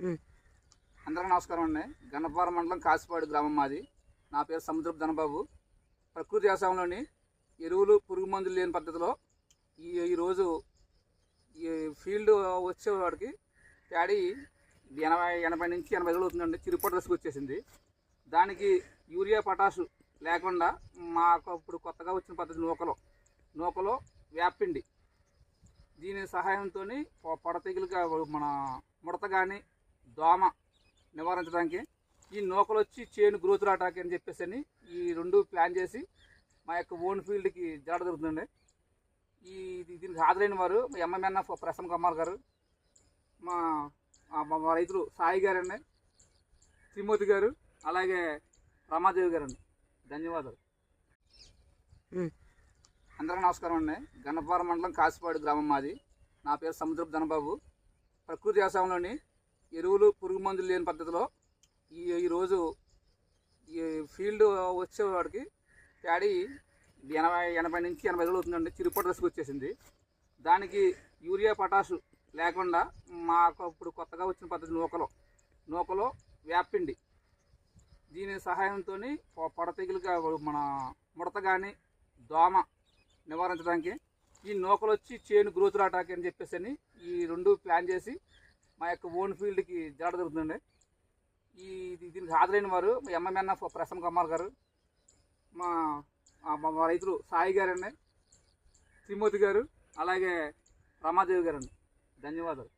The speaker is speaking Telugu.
అందరికీ నమస్కారం అండి. గన్నవరం మండలం కాసిపాడు గ్రామం మాది. నా పేరు సముద్రపు ధనబాబు. ప్రకృతి వ్యవసాయంలోని ఎరువులు పురుగు మందులు లేని పద్ధతిలో ఈరోజు ఈ ఫీల్డ్ వచ్చేవాడికి ప్యాడీ 80 నుంచి 80 రోజులు అవుతుందండి. చిరుపట్టు దశకు వచ్చేసింది. దానికి యూరియా పొటాషు లేకుండా మాకు ఇప్పుడు కొత్తగా వచ్చిన పద్ధతి నూకలో వేపిండి, దీని సహాయంతో పొడ తెగులుగా మన ముడత కానీ దోమ నివారించడానికి ఈ నూకలు వచ్చి చేను గ్రోత్ రావడానికి అని చెప్పేసి ఈ రెండు ప్లాన్ చేసి మా యొక్క ఓన్ ఫీల్డ్కి జాడ దొరుకుతుందండి. దీనికి హాజరైన వారు ఎంఎంఎన్ఎఫ్ ప్రసన్న కుమార్ గారు, మా రైతులు సాయి గారండి, త్రిమూర్తి గారు, అలాగే రమాదేవి గారండి. ధన్యవాదాలు. అందరికీ నమస్కారం అండి. గన్నవరం మండలం కాసిపాడు గ్రామం మాది. నా పేరు సముద్రపు ధనబాబు. ప్రకృతి వ్యవసాయంలోని ఎరువులు పురుగు మందులు లేని పద్ధతిలో ఈరోజు ఈ ఫీల్డ్ వచ్చేవాడికి ప్యాడీ 80 నుంచి 80 రోజులు అవుతుందండి. చిరుపట్టు దశకు వచ్చేసింది. దానికి యూరియా పొటాషు లేకుండా మాకు ఇప్పుడు కొత్తగా వచ్చిన పద్ధతి నూకలో వేపిండి, దీని సహాయంతో పొడ తెగులుగా మన ముడత కానీ దోమ నివారించడానికి ఈ నూకలు వచ్చి చేను గ్రోత్ రావడానికి అని చెప్పేసి ఈ రెండు ప్లాన్ చేసి మా యొక్క ఓన్ ఫీల్డ్కి జాడ దొరుకుతుందండి. దీనికి హాజరైన వారు ఎంఎంఎన్ఎఫ్ ప్రసన్న కుమార్ గారు, మా రైతులు సాయి గారండి, త్రిమూర్తి గారు, అలాగే రమాదేవి గారండి. ధన్యవాదాలు.